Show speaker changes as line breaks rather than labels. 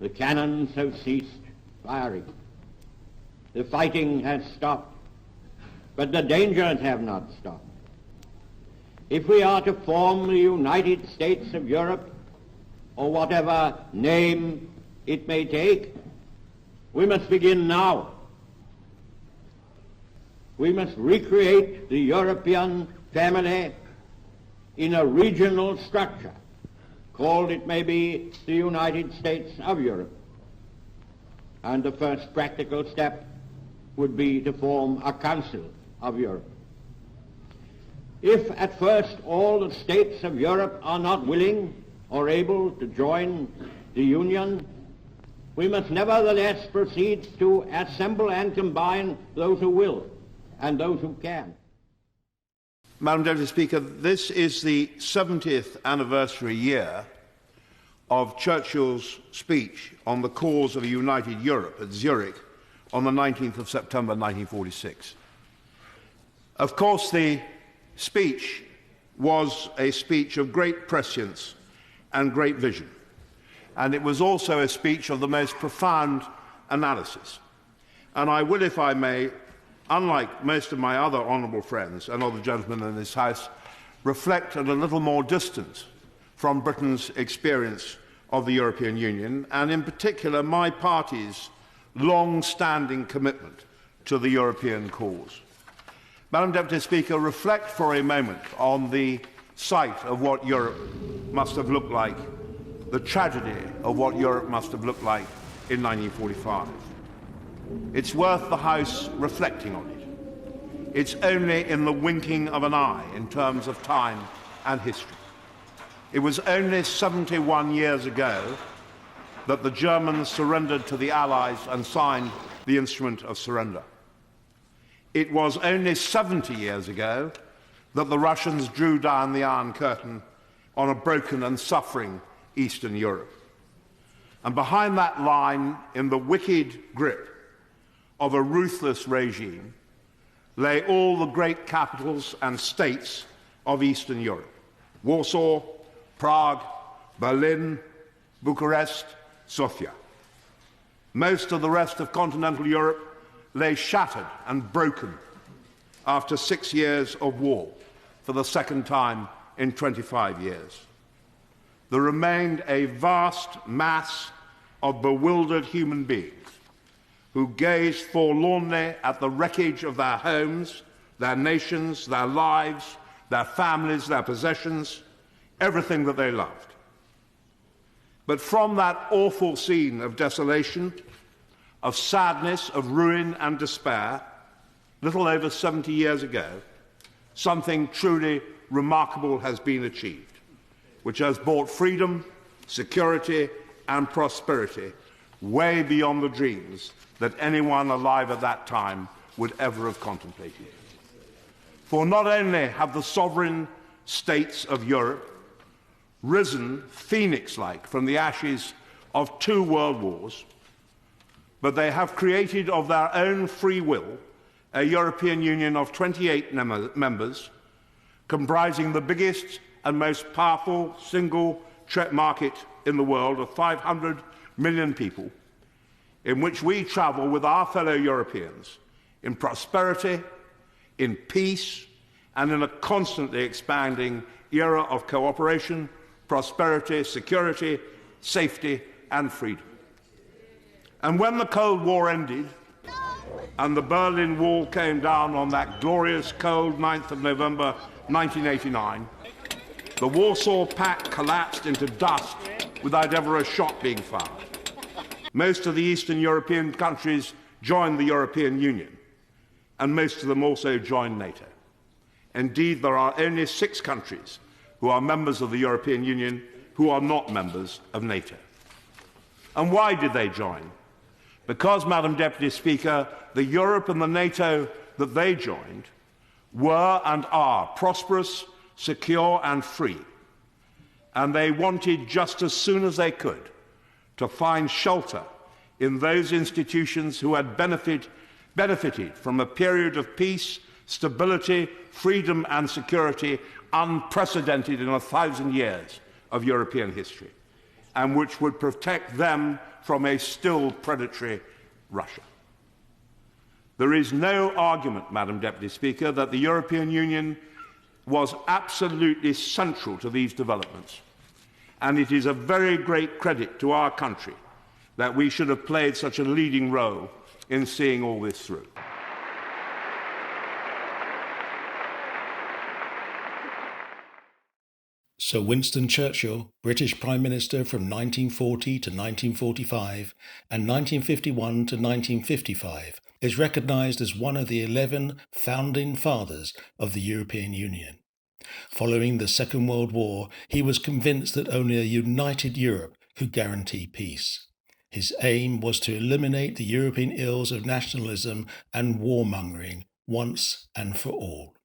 The cannons have ceased firing. The fighting has stopped, but the dangers have not stopped. If we are to form the United States of Europe, or whatever name it may take, we must begin now. We must recreate the European family in a regional structure, called, it may be, the United States of Europe. And the first practical step would be to form a Council of Europe. If at first all the states of Europe are not willing or able to join the Union, we must nevertheless proceed to assemble and combine those who will and those who can.
Madam Deputy Speaker, this is the 70th anniversary year of Churchill's speech on the cause of a united Europe at Zurich on the 19th of September 1946. Of course, the speech was a speech of great prescience and great vision, and it was also a speech of the most profound analysis. And I will, if I may, unlike most of my other honourable friends and other gentlemen in this House, reflect at a little more distance from Britain's experience of the European Union, and in particular my party's long-standing commitment to the European cause. Madam Deputy Speaker, reflect for a moment on the sight of what Europe must have looked like, the tragedy of what Europe must have looked like in 1945. It's worth the House reflecting on it. It's only in the winking of an eye in terms of time and history. It was only 71 years ago that the Germans surrendered to the Allies and signed the Instrument of Surrender. It was only 70 years ago that the Russians drew down the Iron Curtain on a broken and suffering Eastern Europe. And behind that line, in the wicked grip of a ruthless regime, lay all the great capitals and states of Eastern Europe: Warsaw, Prague, Berlin, Bucharest, Sofia. Most of the rest of continental Europe lay shattered and broken after 6 years of war for the second time in 25 years. There remained a vast mass of bewildered human beings who gazed forlornly at the wreckage of their homes, their nations, their lives, their families, their possessions, everything that they loved. But from that awful scene of desolation, of sadness, of ruin and despair, little over 70 years ago, something truly remarkable has been achieved, which has brought freedom, security and prosperity way beyond the dreams that anyone alive at that time would ever have contemplated. For not only have the sovereign states of Europe risen phoenix-like from the ashes of 2 world wars, but they have created of their own free will a European Union of 28 members, comprising the biggest and most powerful single market in the world of 500 million people, in which we travel with our fellow Europeans in prosperity, in peace, and in a constantly expanding era of cooperation, prosperity, security, safety, and freedom. And when the Cold War ended and the Berlin Wall came down on that glorious cold 9th of November 1989, the Warsaw Pact collapsed into dust without ever a shot being fired. Most of the Eastern European countries joined the European Union, and most of them also joined NATO. Indeed, there are only 6 countries who are members of the European Union who are not members of NATO. And why did they join? Because, Madam Deputy Speaker, the Europe and the NATO that they joined were and are prosperous, secure and free. And they wanted, just as soon as they could, to find shelter in those institutions who had benefited from a period of peace, stability, freedom and security unprecedented in 1,000 years of European history. and which would protect them from a still predatory Russia. There is no argument, Madam Deputy Speaker, that the European Union was absolutely central to these developments, and it is a very great credit to our country that we should have played such a leading role in seeing all this through.
Sir Winston Churchill, British Prime Minister from 1940 to 1945 and 1951 to 1955, is recognised as one of the 11 founding fathers of the European Union. Following the Second World War, he was convinced that only a united Europe could guarantee peace. His aim was to eliminate the European ills of nationalism and warmongering once and for all.